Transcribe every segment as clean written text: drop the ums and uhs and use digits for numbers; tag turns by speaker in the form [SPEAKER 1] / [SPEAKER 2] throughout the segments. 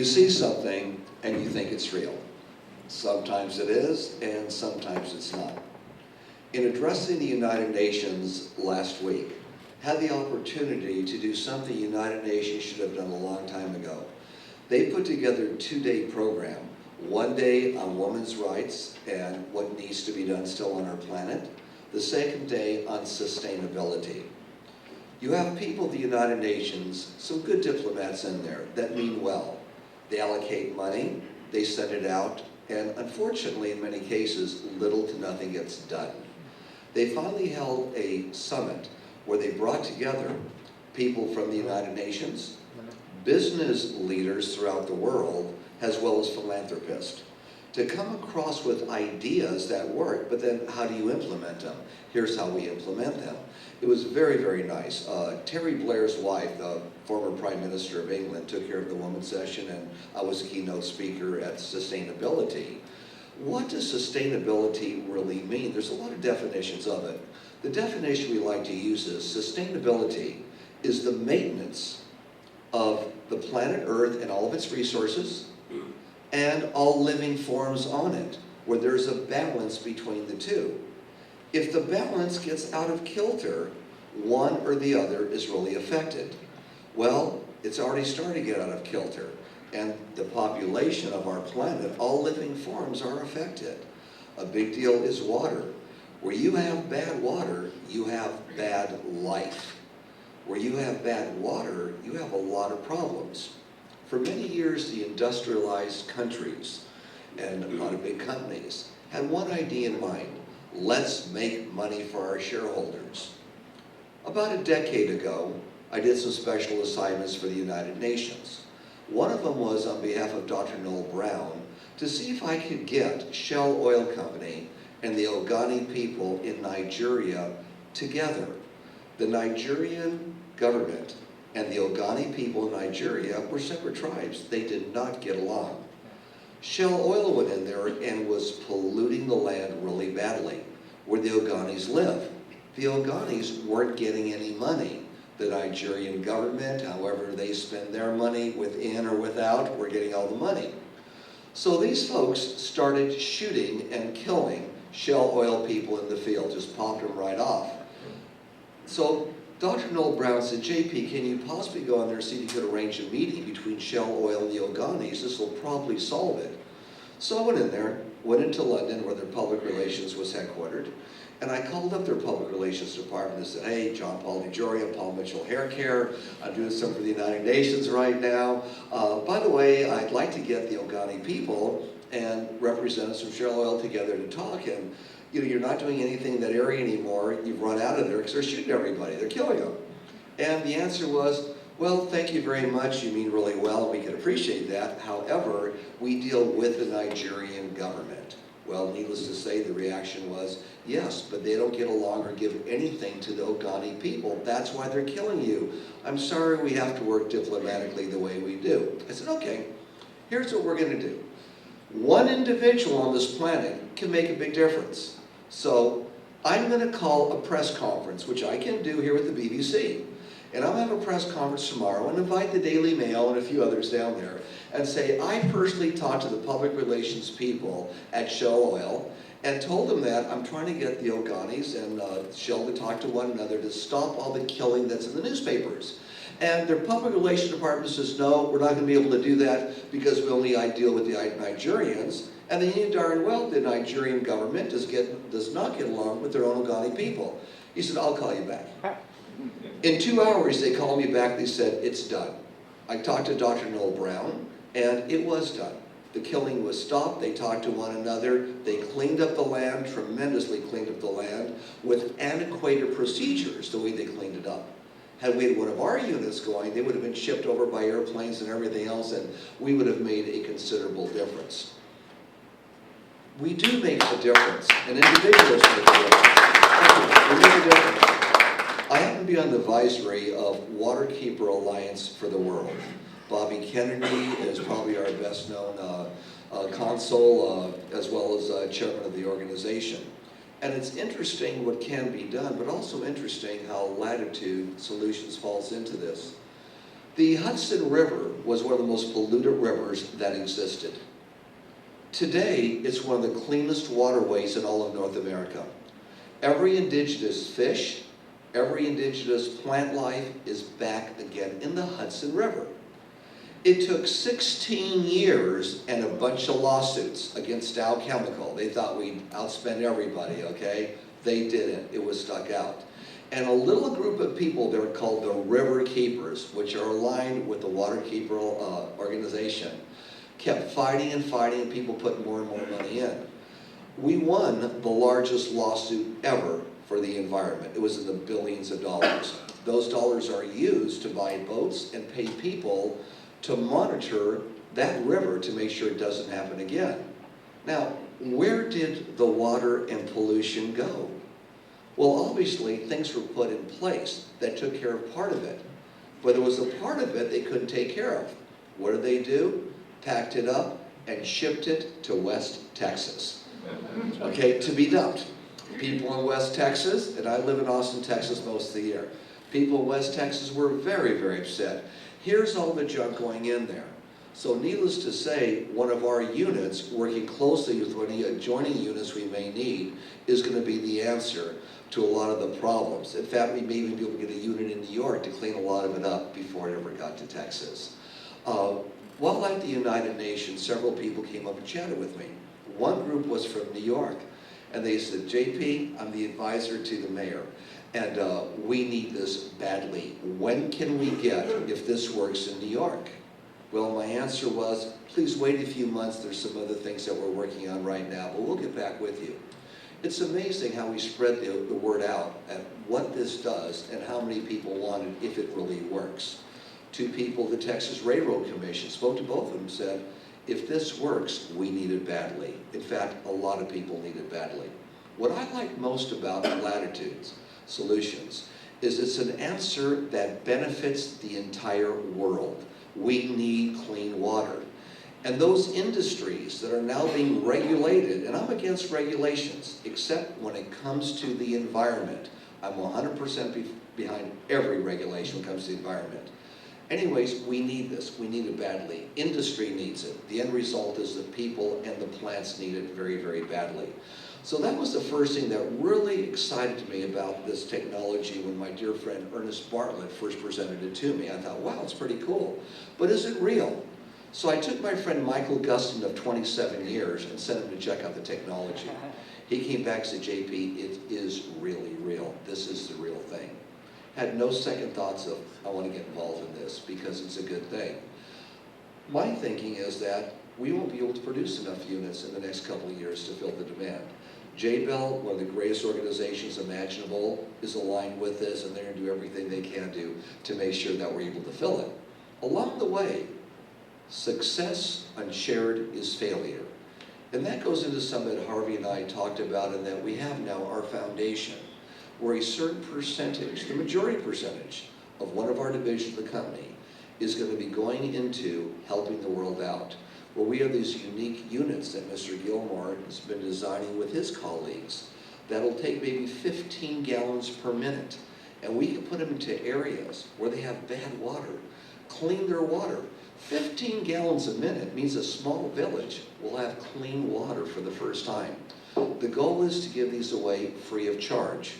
[SPEAKER 1] see something and you think it's real. Sometimes it is, and sometimes it's not. In addressing the United Nations last week, had the opportunity to do something the United Nations should have done a long time ago. They put together a 2-day program, 1 day on women's rights and what needs to be done still on our planet, the second day on sustainability. You have people at the United Nations, some good diplomats in there that mean well. They allocate money, they send it out, and unfortunately in many cases, little to nothing gets done. They finally held a summit where they brought together people from the United Nations, business leaders throughout the world, as well as philanthropists, to come across with ideas that work, but then how do you implement them? Here's how we implement them. It was very, very nice. Terry Blair's wife, the former Prime Minister of England, took care of the women's session, and I was a keynote speaker at sustainability. What does sustainability really mean? There's a lot of definitions of it. The definition we like to use is sustainability is the maintenance of the planet Earth and all of its resources and all living forms on it, where there's a balance between the two. If the balance gets out of kilter, one or the other is really affected. Well, it's already starting to get out of kilter, and the population of our planet, all living forms are affected. A big deal is water. Where you have bad water, you have bad life. Where you have bad water, you have a lot of problems. For many years, the industrialized countries and a lot of big companies had one idea in mind: let's make money for our shareholders. About a decade ago, I did some special assignments for the United Nations. One of them was on behalf of Dr. Noel Brown to see if I could get Shell Oil Company and the Ogoni people in Nigeria together. The Nigerian government and the Ogoni people in Nigeria were separate tribes. They did not get along. Shell Oil went in there and was polluting the land really badly, where the Ogonis live. The Ogonis weren't getting any money. The Nigerian government, however they spend their money, within or without, were getting all the money. So these folks started shooting and killing Shell Oil people in the field, just popped them right off. So Dr. Noel Brown said, JP, can you possibly go in there and see if you could arrange a meeting between Shell Oil and the Ogonis? This will probably solve it. So I went in there, went into London where their public relations was headquartered, and I called up their public relations department and said, hey, John Paul DeJoria, Paul Mitchell Hair Care, I'm doing something for the United Nations right now. By the way, I'd like to get the Ogoni people and representatives from Shell Oil together to talk, and you're not doing anything in that area anymore. You've run out of there because they're shooting everybody. They're killing them. And the answer was, well, thank you very much. You mean really well. We can appreciate that. However, we deal with the Nigerian government. Well, needless to say, the reaction was, yes, but they don't get along or give anything to the Ogoni people. That's why they're killing you. I'm sorry, we have to work diplomatically the way we do. I said, okay, here's what we're going to do. One individual on this planet can make a big difference. So I'm going to call a press conference, which I can do here with the BBC. And I'll have a press conference tomorrow and invite the Daily Mail and a few others down there and say, I personally talked to the public relations people at Shell Oil and told them that I'm trying to get the Ogonis and Shell to talk to one another to stop all the killing that's in the newspapers. And their public relations department says, no, we're not going to be able to do that because we only deal with the Nigerians. And they knew darn well the Nigerian government does not get along with their own Ogoni people. He said, I'll call you back. In 2 hours, they called me back. They said, it's done. I talked to Dr. Noel Brown, and it was done. The killing was stopped. They talked to one another. They cleaned up the land, tremendously cleaned up the land, with antiquated procedures, the way they cleaned it up. Had we had one of our units going, they would have been shipped over by airplanes and everything else, and we would have made a considerable difference. We do make a difference, and individuals make a difference. We make a difference. I happen to be on the advisory of Waterkeeper Alliance for the World. Bobby Kennedy is probably our best known consul, as well as chairman of the organization. And it's interesting what can be done, but also interesting how Latitude Solutions falls into this. The Hudson River was one of the most polluted rivers that existed. Today, it's one of the cleanest waterways in all of North America. Every indigenous fish, every indigenous plant life is back again in the Hudson River. It took 16 years and a bunch of lawsuits against Dow Chemical. They thought we'd outspend everybody, okay? They didn't. It was stuck out. And a little group of people, they're called the River Keepers, which are aligned with the Waterkeeper organization, kept fighting and fighting, and people put more and more money in. We won the largest lawsuit ever for the environment. It was in the billions of dollars. Those dollars are used to buy boats and pay people to monitor that river to make sure it doesn't happen again. Now, where did the water and pollution go? Well, obviously, things were put in place that took care of part of it. But there was a part of it they couldn't take care of. What did they do? Packed it up and shipped it to West Texas, okay, to be dumped. People in West Texas, and I live in Austin, Texas most of the year, people in West Texas were very, very upset. Here's all the junk going in there. So needless to say, one of our units, working closely with any adjoining units we may need, is going to be the answer to a lot of the problems. In fact, we may even be able to get a unit in New York to clean a lot of it up before it ever got to Texas. While at the United Nations, several people came up and chatted with me. One group was from New York, and they said, JP, I'm the advisor to the mayor, and we need this badly. When can we get, if this works in New York? Well, my answer was, please wait a few months. There's some other things that we're working on right now, but we'll get back with you. It's amazing how we spread the word out and what this does and how many people want it if it really works. Two people, the Texas Railroad Commission, spoke to both of them and said, if this works, we need it badly. In fact, a lot of people need it badly. What I like most about Latitude Solutions is it's an answer that benefits the entire world. We need clean water. And those industries that are now being regulated, and I'm against regulations, except when it comes to the environment. I'm 100% behind every regulation when it comes to the environment. Anyways, we need this. We need it badly. Industry needs it. The end result is that people and the plants need it very, very badly. So that was the first thing that really excited me about this technology when my dear friend Ernest Bartlett first presented it to me. I thought, wow, it's pretty cool. But is it real? So I took my friend Michael Gustin of 27 years and sent him to check out the technology. He came back and said, JP, it is really real. This is the real thing. Had no second thoughts of, I want to get involved in this because it's a good thing. My thinking is that we won't be able to produce enough units in the next couple of years to fill the demand. JBEL, one of the greatest organizations imaginable, is aligned with this, and they're going to do everything they can do to make sure that we're able to fill it. Along the way, success unshared is failure. And that goes into something that Harvey and I talked about, and that we have now our foundation, where a certain percentage, the majority percentage, of one of our divisions of the company is going to be going into helping the world out. Where we have these unique units that Mr. Gilmore has been designing with his colleagues that'll take maybe 15 gallons per minute. And we can put them into areas where they have bad water, clean their water. 15 gallons a minute means a small village will have clean water for the first time. The goal is to give these away free of charge.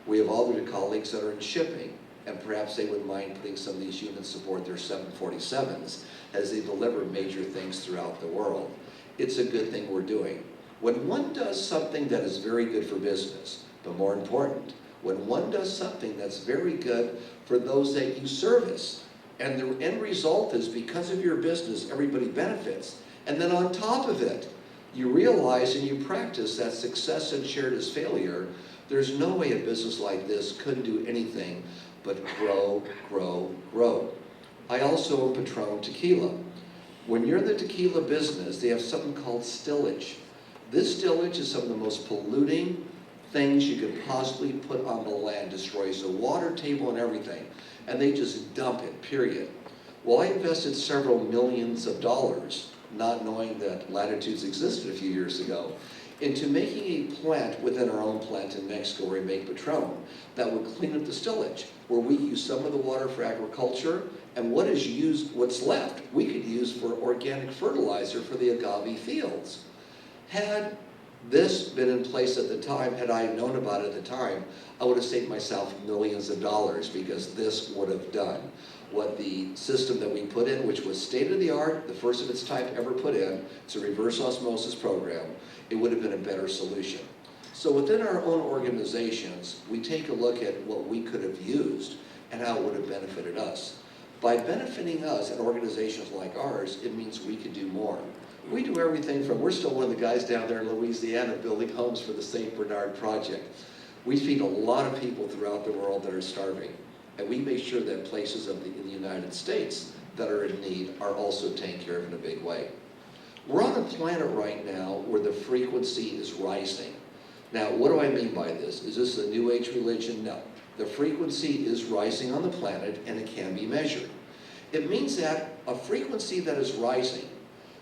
[SPEAKER 1] We have other colleagues that are in shipping, and perhaps they wouldn't mind putting some of these units aboard their 747s as they deliver major things throughout the world. It's a good thing we're doing. When one does something that is very good for business, but more important, when one does something that's very good for those that you service, and the end result is because of your business, everybody benefits, and then on top of it, you realize and you practice that success unshared is failure, there's no way a business like this couldn't do anything but grow, grow, grow. I also own Patron Tequila. When you're in the tequila business, they have something called stillage. This stillage is some of the most polluting things you could possibly put on the land, destroys the water table and everything, and they just dump it, period. Well, I invested several millions of dollars, not knowing that Latitudes existed a few years ago, into making a plant within our own plant in Mexico where we make Patron that would clean up the stillage, where we use some of the water for agriculture, and what is used, what's left, we could use for organic fertilizer for the agave fields. Had this been in place at the time, had I known about it at the time, I would have saved myself millions of dollars, because this would have done what the system that we put in, which was state-of-the-art, the first of its type ever put in. It's a reverse osmosis program. It would have been a better solution. So within our own organizations, we take a look at what we could have used and how it would have benefited us. By benefiting us and organizations like ours, it means we could do more. We do everything from, we're still one of the guys down there in Louisiana building homes for the St. Bernard Project. We feed a lot of people throughout the world that are starving. And we make sure that places in the United States that are in need are also taken care of in a big way. We're on a planet right now where the frequency is rising. Now, what do I mean by this? Is this a New Age religion? No. The frequency is rising on the planet, and it can be measured. It means that a frequency that is rising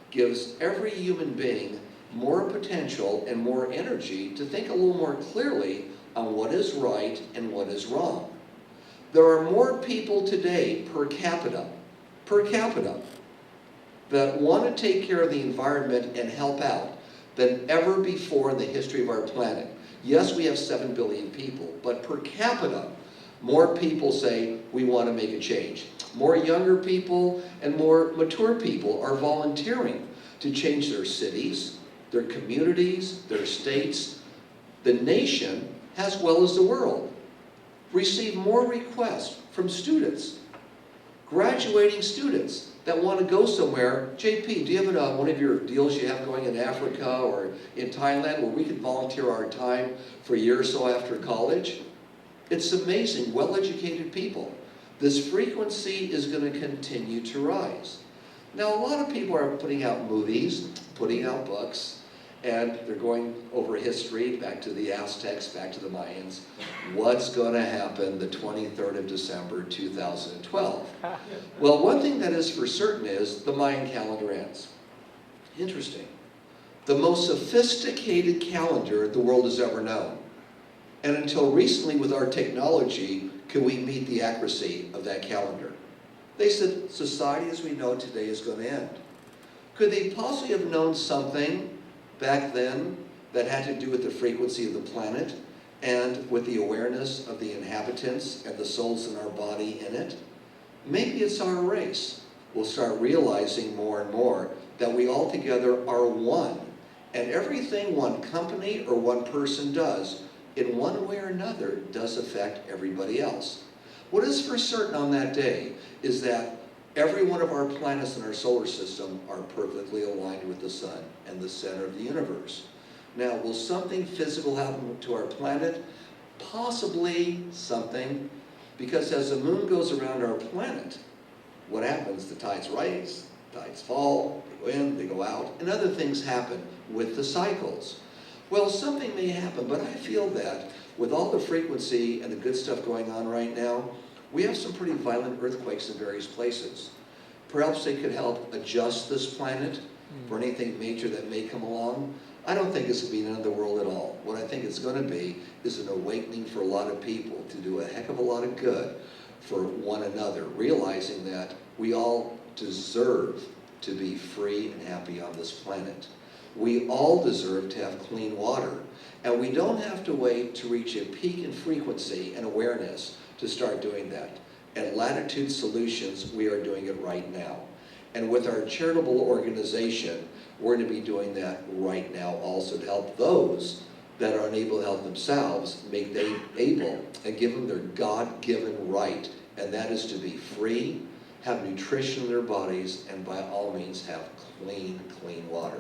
[SPEAKER 1] gives every human being more potential and more energy to think a little more clearly on what is right and what is wrong. There are more people today per capita, that want to take care of the environment and help out than ever before in the history of our planet. Yes, we have 7 billion people, but per capita, more people say we want to make a change. More younger people and more mature people are volunteering to change their cities, their communities, their states, the nation, as well as the world. Receive more requests from students, graduating students that want to go somewhere. JP, do you have one of your deals you have going in Africa or in Thailand where we could volunteer our time for a year or so after college? It's amazing, well-educated people. This frequency is going to continue to rise. Now, a lot of people are putting out movies, putting out books, and they're going over history, back to the Aztecs, back to the Mayans. What's going to happen the 23rd of December, 2012? Well, one thing that is for certain is the Mayan calendar ends. Interesting. The most sophisticated calendar the world has ever known. And until recently, with our technology, could we meet the accuracy of that calendar? They said society as we know today is going to end. Could they possibly have known something back then that had to do with the frequency of the planet and with the awareness of the inhabitants and the souls in our body in it? Maybe it's our race. We'll start realizing more and more that we all together are one. And everything one company or one person does, in one way or another, does affect everybody else. What is for certain on that day is that every one of our planets in our solar system are perfectly aligned with the sun and the center of the universe. Now, will something physical happen to our planet? Possibly something, because as the moon goes around our planet, what happens? The tides rise, tides fall, they go in, they go out, and other things happen with the cycles. Well, something may happen, but I feel that with all the frequency and the good stuff going on right now, we have some pretty violent earthquakes in various places. Perhaps they could help adjust this planet for anything major that may come along. I don't think it's going to be the end of the world at all. What I think it's going to be is an awakening for a lot of people to do a heck of a lot of good for one another, realizing that we all deserve to be free and happy on this planet. We all deserve to have clean water, and we don't have to wait to reach a peak in frequency and awareness to start doing that. At Latitude Solutions, we are doing it right now. And with our charitable organization, we're going to be doing that right now also to help those that are unable to help themselves, make them able and give them their God-given right, and that is to be free, have nutrition in their bodies, and by all means have clean water.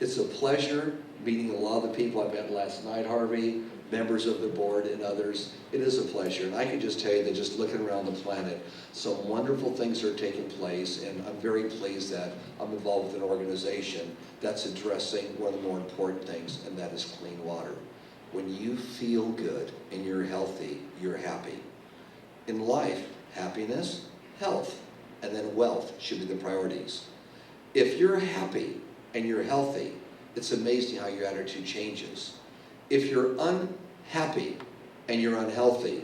[SPEAKER 1] It's a pleasure meeting a lot of the people I met last night, Harvey, members of the board and others. It is a pleasure, and I can just tell you that just looking around the planet, some wonderful things are taking place, and I'm very pleased that I'm involved with an organization that's addressing one of the more important things, and that is clean water. When you feel good and you're healthy, you're happy. In life, happiness, health, and then wealth should be the priorities. If you're happy and you're healthy, it's amazing how your attitude changes. If you're unhappy and you're unhealthy,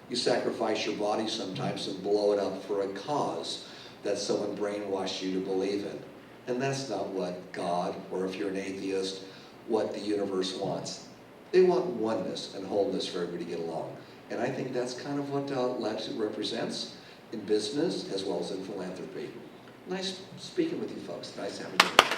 [SPEAKER 1] you sacrifice your body sometimes and blow it up for a cause that someone brainwashed you to believe in. And that's not what God, or if you're an atheist, what the universe wants. They want oneness and wholeness for everybody to get along. And I think that's kind of what Latitude represents in business as well as in philanthropy. Nice speaking with you folks. Nice having you here.